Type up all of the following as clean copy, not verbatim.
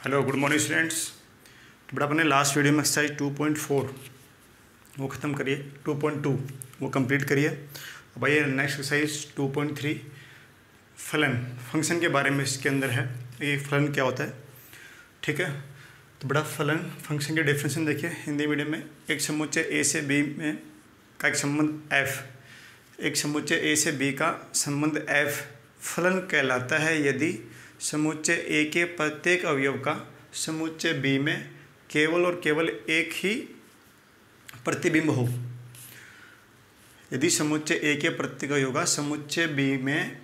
Hello good morning students. तो बड़ा अपने लास्ट वीडियो में एक्सरसाइज 2.4 वो ख़त्म करिए, 2.2 वो कंप्लीट करिए। अब आइए नेक्स्ट एक्सरसाइज 2.3 फलन फंक्शन के बारे में इसके अंदर है। ये फलन क्या होता है, ठीक है। तो बड़ा फलन फंक्शन के डेफिनेशन देखिए हिंदी मीडियम में। एक समुच्चय ए से बी में का एक संबंध एफ, एक समुच्चय ए से बी का संबंध एफ फलन कहलाता है यदि समुच्चय ए के प्रत्येक अवयव का समुच्चय बी में केवल और केवल एक ही प्रतिबिंब हो। यदि समुच्चय ए के प्रत्येक अवयव का समुच्चय बी में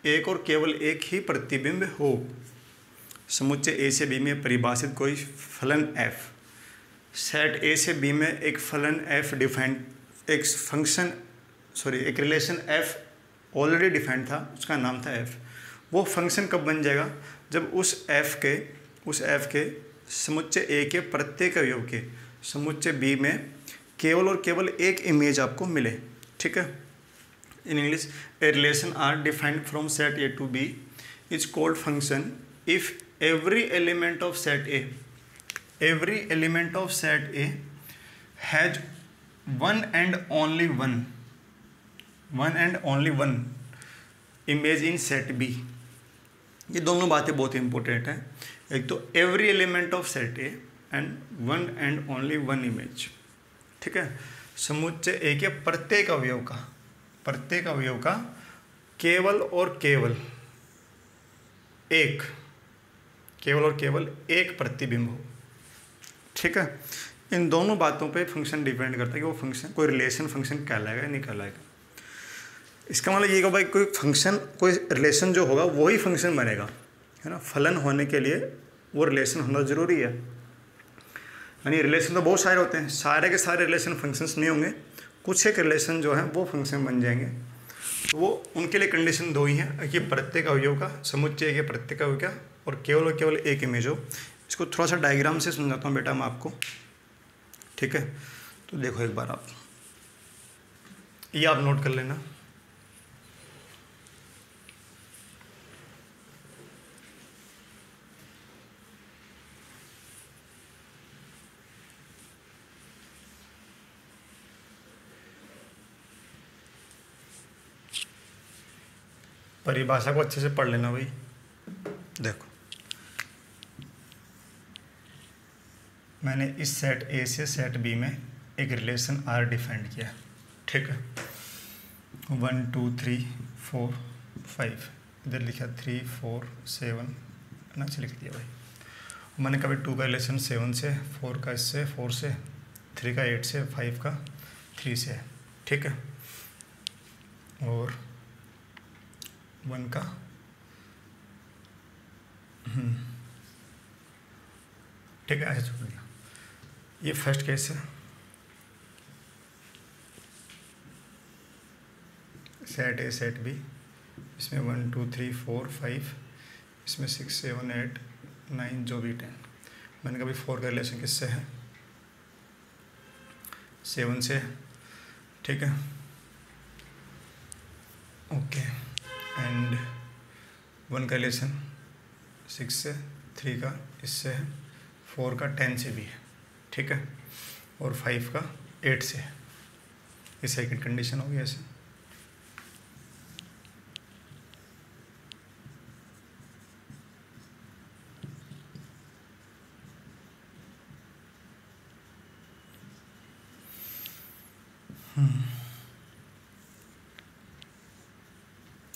एक और केवल एक ही प्रतिबिंब हो। समुच्चय ए से बी में परिभाषित कोई फलन एफ, सेट ए से बी में एक फलन एफ डिफाइंड, एक फंक्शन एक रिलेशन एफ ऑलरेडी डिफाइंड था, उसका नाम था एफ। वो फंक्शन कब बन जाएगा, जब उस एफ के समुच्चय ए के प्रत्येक अवयव के समुच्चय बी में केवल और केवल एक इमेज आपको मिले, ठीक है। In English a relation are defined from set A to B is called function if every element of set A has one and only one image in set B. ये दोनों बातें बहुत इंपॉर्टेंट हैं। एक तो every element of set A and one and only one image, ठीक है। समुच्चय ए के प्रत्येक अवयव का केवल और केवल एक प्रतिबिंब हो, ठीक है। इन दोनों बातों पे फंक्शन डिपेंड करता है कि वो फंक्शन कोई रिलेशन फंक्शन कहलाएगा या नहीं कहलाएगा। इसका मतलब ये कि भाई कोई फंक्शन कोई रिलेशन जो होगा वही फंक्शन बनेगा, है ना। फलन होने के लिए वो रिलेशन होना ज़रूरी है। यानी रिलेशन तो बहुत सारे होते हैं, सारे के सारे रिलेशन फंक्शंस नहीं होंगे, कुछ एक रिलेशन जो है वो फंक्शन बन जाएंगे। तो वो उनके लिए कंडीशन दो ही है कि प्रत्येक अवयव का समुच्चय के प्रत्येक अवयव का और केवल एक इमेज हो। इसको थोड़ा सा डायग्राम से समझाता हूँ बेटा मैं आपको, ठीक है। तो देखो एक बार आप ये आप नोट कर लेना। परिभाषा को अच्छे से पढ़ लेना भाई। देखो मैंने इस सेट ए से सेट बी में एक रिलेशन आर डिफाइंड किया, ठीक है। 1 2 3 4 5 इधर लिखा 3 4 7 ना, अच्छा लिख दिया भाई। मैंने कभी 2 का रिलेशन 7 से, 4 का इससे 4 से, 3 का 8 से, 5 का 3 से, ठीक है। और 1 का ठीक है, ऐसे छोड़ दिया। ये फर्स्ट केस है, सेट ए सेट बी, इसमें 1 2 3 4 5, इसमें 6 7 8 9 जो भी 10। मैंने कभी 4 का रिलेशन किससे है, 7 से, ठीक है, ओके। एंड 1 का रिलेशन 6 से, 3 का इससे है, 4 का 10 से भी है, ठीक है, और 5 का 8 से है। ये सेकंड कंडीशन होगी ऐसे।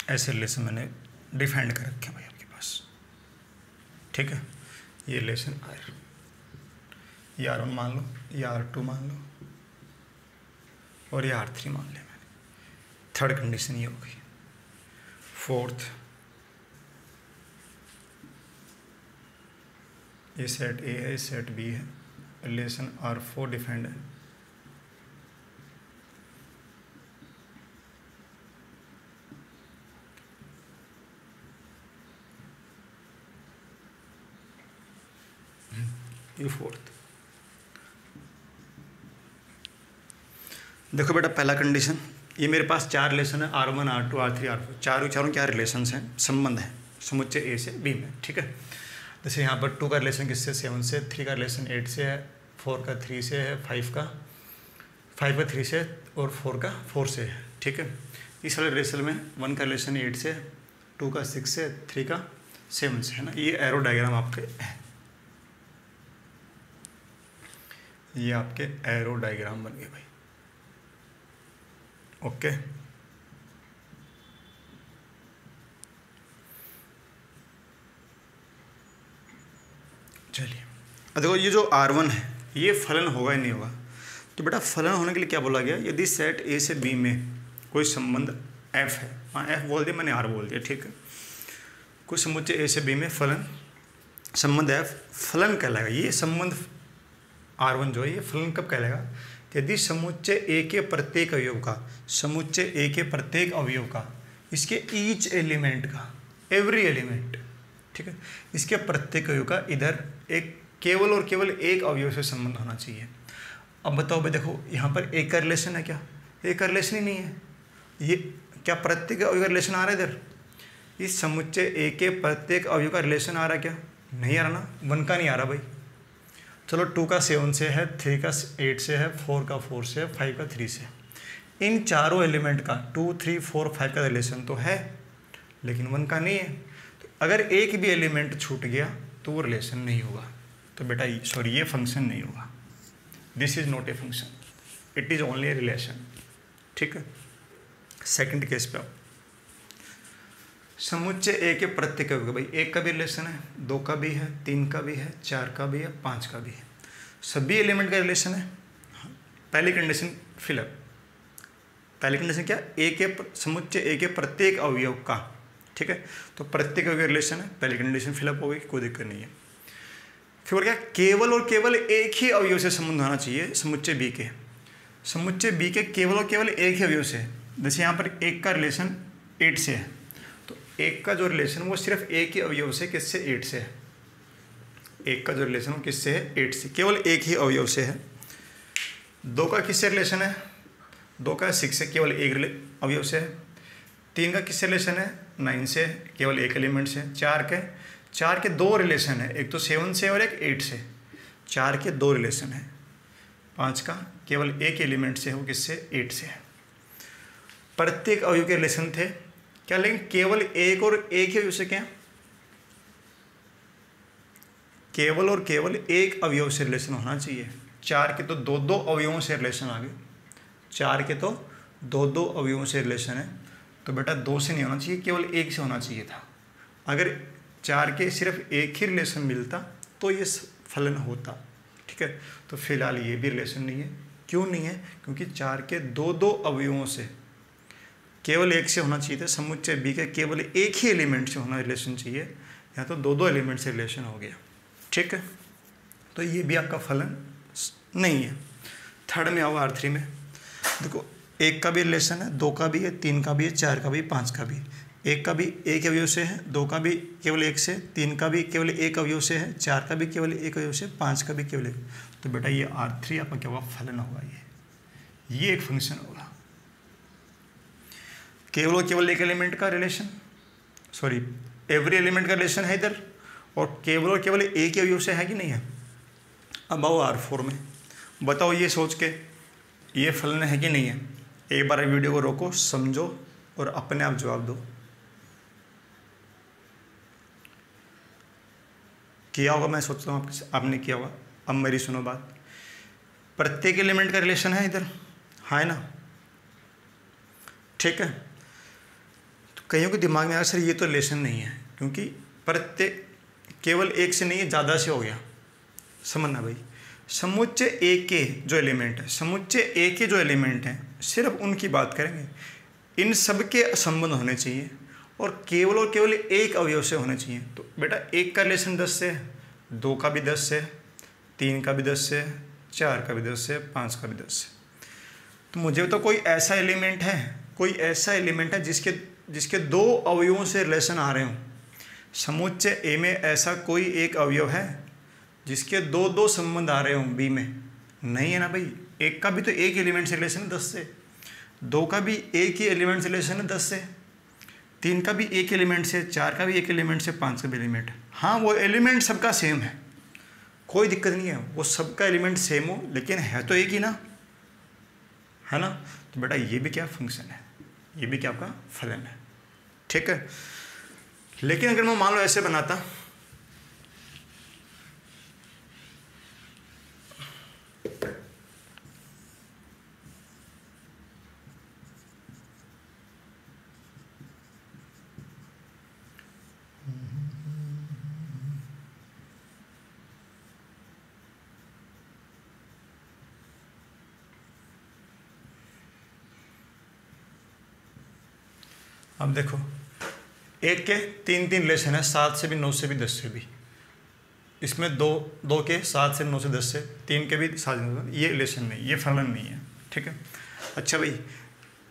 ऐसे रिलेशन मैंने डिफाइंड कर रखे भाई आपके पास, ठीक है। ये रिलेशन आर, ये R1 मान लो, ये R2 मान लो और ये R3 मान लिया मैंने। थर्ड कंडीशन ये हो गई। फोर्थ, ये सेट ए है, ये सेट बी है, रिलेशन R4 डिफाइंड है। ये फोर्थ। देखो बेटा पहला कंडीशन, ये मेरे पास 4 रिलेशन है, R1 R2 R3 R4, चारों क्या रिलेशंस हैं, संबंध है समुच्चय ए से बी में, ठीक है। जैसे यहाँ पर 2 का रिलेशन किससे 7 से, 3 का रिलेशन 8 से है, 4 का 3 से है, 5 का 3 से और 4 का 4 से है। ठीक है, इस वाले रिलेशन में 1 का रिलेशन 8 से, 2 का 6 से, 3 का 7 से, है ना। ये एरो डायग्राम आपके है, ये आपके एरो डायग्राम बन गए भाई। ओके, चलिए अब देखो ये जो R1 है ये फलन होगा या नहीं होगा। तो बेटा फलन होने के लिए क्या बोला गया, यदि सेट ए से बी में कोई संबंध F है, हाँ F बोल दिया मैंने, R बोल दिया, ठीक है। कोई समुच्चय ए से बी में फलन संबंध F फलन कहलाएगा। ये संबंध R1 जो है ये फलन कब कहलाएगा, यदि समुच्चय ए के प्रत्येक अवयव का, समुच्चय ए के प्रत्येक अवयव का, इसके ईच एलिमेंट का, एवरी एलिमेंट, ठीक है, इसके प्रत्येक अवयव का इधर एक केवल और केवल एक अवयव से संबंध होना चाहिए। अब बताओ भाई, देखो यहाँ पर एक का रिलेशन है क्या, एक का रिलेशन ही नहीं है। ये क्या प्रत्येक अवयव का रिलेशन आ रहा है इधर, इस समुच्चय ए के प्रत्येक अवयव का रिलेशन आ रहा है क्या, नहीं आ रहा ना, 1 का नहीं आ रहा भाई। चलो 2 का 7 से है, 3 का 8 से है, 4 का 4 से है, 5 का 3 से, इन चारों एलिमेंट का 2, 3, 4, 5 का रिलेशन तो है, लेकिन 1 का नहीं है। तो अगर एक भी एलिमेंट छूट गया तो वो रिलेशन नहीं होगा। तो बेटा सॉरी ये फंक्शन नहीं होगा, this is not a function, it is only a relation. ठीक है, सेकंड केस पे आओ। समुच्चय ए के प्रत्येक अवयव, भाई एक का भी रिलेशन है, 2 का भी है, 3 का भी है, 4 का भी है, 5 का भी है, सभी एलिमेंट का रिलेशन है। पहली कंडीशन फिलअप, पहली कंडीशन क्या, ए के समुच्चय ए के प्रत्येक अवयव का, ठीक है, तो प्रत्येक अवयव रिलेशन है, पहली कंडीशन फिलअप हो गई, कोई दिक्कत नहीं है। फिर क्या, केवल और केवल एक ही अवयव से संबंध होना चाहिए समुच्चय बी के, समुच्चय बी के केवल और केवल एक ही अवयव से। जैसे यहाँ पर 1 का रिलेशन 8 से है, तो 1 का जो रिलेशन वो सिर्फ एक ही अवयव से, किससे, 8 से है। 1 का जो रिलेशन वो किससे है, 8 से, केवल एक ही अवयव से है। 2 का किससे रिलेशन है, 2 का 6 से, केवल एक अवयव से है। 3 का किससे रिलेशन है, 9 से, केवल एक एलिमेंट से। 4 के 2 रिलेशन है, एक तो 7 से और एक 8 से, 4 के 2 रिलेशन है। 5 का केवल एक एलिमेंट से है, वो किससे, 8 से है। प्रत्येक अवयव के रिलेशन थे क्या, लेकिन केवल एक और एक ही अवयव से, क्या केवल और केवल एक अवयव से रिलेशन होना चाहिए। 4 के तो 2-2 अवयवों से रिलेशन आ गए, 4 के तो 2-2 अवयवों से रिलेशन है, तो बेटा 2 से नहीं होना चाहिए, केवल एक से होना चाहिए था। अगर 4 के सिर्फ एक ही रिलेशन मिलता तो ये फलन होता, ठीक है। तो फिलहाल ये भी रिलेशन नहीं है। क्यों नहीं है, क्योंकि 4 के 2-2 अवयवों से केवल एक से होना चाहिए था, समुच्चय बी के केवल एक ही एलिमेंट से होना रिलेशन चाहिए, यहाँ तो 2-2 एलिमेंट से रिलेशन हो गया, ठीक है। तो ये भी आपका फलन नहीं है। थर्ड में आओ, R3 में देखो, 1 का भी रिलेशन है, 2 का भी है, 3 का भी है, 4 का भी, 5 का भी। 1 का भी एक अवयव से है, 2 का भी केवल एक से, 3 का भी केवल एक अवयव से है, 4 का भी केवल एक अवयव से, 5 का भी केवल एक। तो बेटा ये R3 आपका क्या होगा, फलन होगा। ये एक फंक्शन होगा, केवल और केवल एक एलिमेंट का रिलेशन, सॉरी एवरी एलिमेंट का रिलेशन है इधर, और केवल और केवल एक ही अवयव से है कि नहीं है। अब आओ R4 में, बताओ ये सोच के ये फलन है कि नहीं है। एक बार वीडियो को रोको, समझो और अपने आप जवाब दो। किया होगा, मैं सोचता हूँ आपने किया होगा। अब मेरी सुनो बात, प्रत्येक एलिमेंट का रिलेशन है इधर, हाँ है ना, ठीक है। तो कईयों के दिमाग में आया सर ये तो रिलेशन नहीं है, क्योंकि प्रत्येक केवल एक से नहीं है, ज़्यादा से हो गया। समझना भाई, समुच्चय ए के जो एलिमेंट है, समुच्चय ए के जो एलिमेंट हैं, सिर्फ उनकी बात करेंगे। इन सब के संबंध होने चाहिए और केवल एक अवयव से होने चाहिए। तो बेटा 1 का रिलेशन 10 से, 2 का भी 10 से, 3 का भी 10 से, 4 का भी 10 से, 5 का भी 10 से। तो मुझे तो कोई ऐसा एलिमेंट है जिसके 2 अवयवों से रिलेशन आ रहे हों। समुच्चय ए में ऐसा कोई एक अवयव है जिसके 2-2 संबंध आ रहे हों बी में, नहीं है ना भाई। 1 का भी तो एक एलिमेंट से रिलेशन है 10 से, 2 का भी एक ही एलिमेंट से रिलेशन है 10 से, 3 का भी एक एलिमेंट से, 4 का भी एक एलिमेंट से, 5 का भी एलिमेंट। हाँ, वो एलिमेंट सबका सेम है, कोई दिक्कत नहीं है, वो सबका एलिमेंट सेम हो, लेकिन है तो एक ही ना, है ना। तो बेटा ये भी क्या फंक्शन है, ये भी क्या आपका फलन है, ठीक है। लेकिन अगर मैं मान लो ऐसे बनाता, अब देखो एक के 3 रिलेशन है, 7 से भी, 9 से भी, 10 से भी। इसमें दो के 7 से, 9 से, 10 से, 3 के भी 7 से 9 से, ये रिलेशन नहीं, ये फलन नहीं है, ठीक है। अच्छा भाई,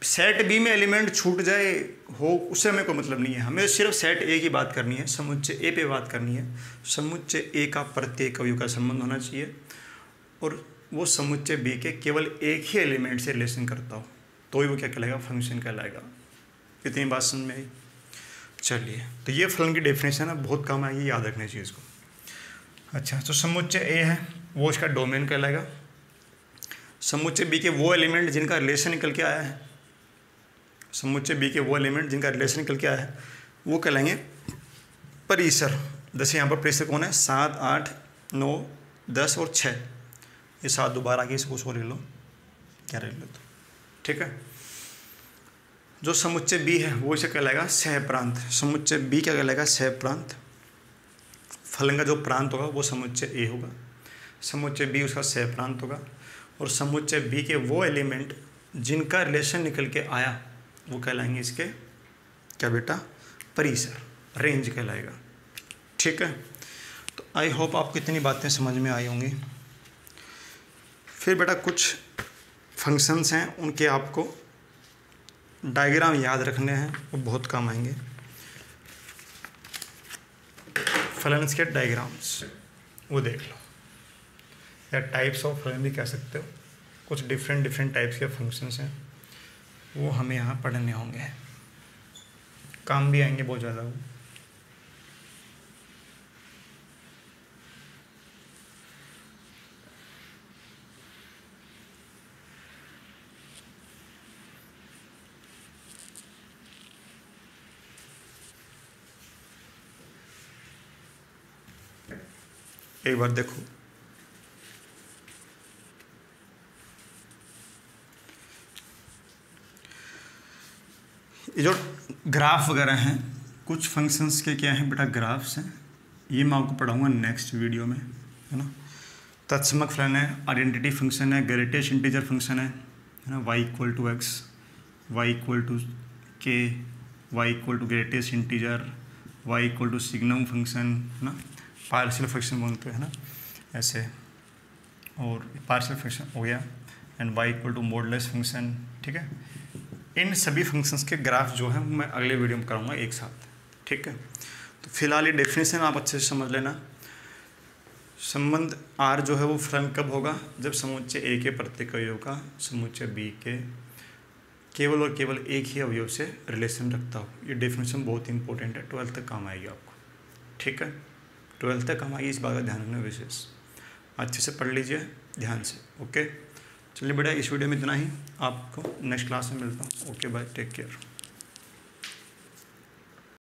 सेट बी में एलिमेंट छूट जाए हो, उससे हमें कोई मतलब नहीं है, हमें सिर्फ सेट ए की बात करनी है, समुच्चय ए पे बात करनी है। समुच्चय ए का प्रत्येक अवयव का संबंध होना चाहिए और वो समुच्चय बी के केवल एक ही एलिमेंट से रिलेशन करता हो, तो ही वो क्या कहलाएगा, फंक्शन कहलाएगा। इतनी बात समझ में आई। चलिए, तो ये फलन की डेफिनेशन है, बहुत काम आएगी, याद रखने चीज़ को। अच्छा, तो समुच्चय ए है वो इसका डोमेन कहलाएगा। समुच्चय बी के वो एलिमेंट जिनका रिलेशन निकल के आया है, समुच्चय बी के वो एलिमेंट जिनका रिलेशन निकल के आया है वो कहलाएंगे परिसर। जैसे यहाँ पर परिसर कौन है, 7, 8, 9, 10 और 6। ये 7 दोबारा आगे इसको सो ले लो, क्या ले लो, तो ठीक है। जो समुच्चय बी है वो इसे कहलाएगा सहप्रांत। समुच्चय बी क्या कहलाएगा, सहप्रांत। फलन का जो प्रांत होगा वो समुच्चय ए होगा, समुच्चय बी उसका सहप्रांत होगा। और समुच्चय बी के वो एलिमेंट जिनका रिलेशन निकल के आया वो कहलाएंगे इसके क्या बेटा, परिसर, रेंज कहलाएगा, ठीक है। तो आई होप आपको इतनी बातें समझ में आई होंगी। फिर बेटा कुछ फंक्शंस हैं, उनके आपको डायग्राम याद रखने हैं, वो बहुत काम आएंगे। फलन्स के डायग्राम्स वो देख लो, या टाइप्स ऑफ फलन भी कह सकते हो। कुछ डिफरेंट टाइप्स के फंक्शंस हैं, वो हमें यहाँ पढ़ने होंगे, काम भी आएंगे बहुत ज़्यादा वो। एक बार देखो, ये जो ग्राफ वगैरह हैं, कुछ फंक्शंस के क्या हैं बेटा, ग्राफ्स हैं। ये मैं आपको पढ़ाऊंगा नेक्स्ट वीडियो में, है ना। तत्समक फलन है, आइडेंटिटी फंक्शन है, ग्रेटेस्ट इंटीजर फंक्शन है ना, y=x, y=k, y=ग्रेटेस्ट इंटीजर, y=सिग्नम फंक्शन, है ना। पार्शियल फंक्शन बोलते हैं ना ऐसे, और पार्शियल फंक्शन हो गया, एंड y=मॉडुलस फंक्शन, ठीक है। इन सभी फंक्शंस के ग्राफ जो हैं मैं अगले वीडियो में कराऊंगा एक साथ, ठीक है। तो फिलहाल ये डेफिनेशन आप अच्छे से समझ लेना। संबंध R जो है वो फलन कब होगा, जब समुच्चय A के प्रत्येक अवयव का समुच्चय B के केवल और केवल एक ही अवयव से रिलेशन रखता हो। ये डेफिनेशन बहुत इंपॉर्टेंट है, 12th तक काम आएगी आपको, ठीक है। 12th तक काम आएगी, इस बात का ध्यान रखना विशेष, अच्छे से पढ़ लीजिए ध्यान से, ओके। चलिए बेटा, इस वीडियो में इतना ही, आपको नेक्स्ट क्लास में मिलता हूँ। Okay bye, take care.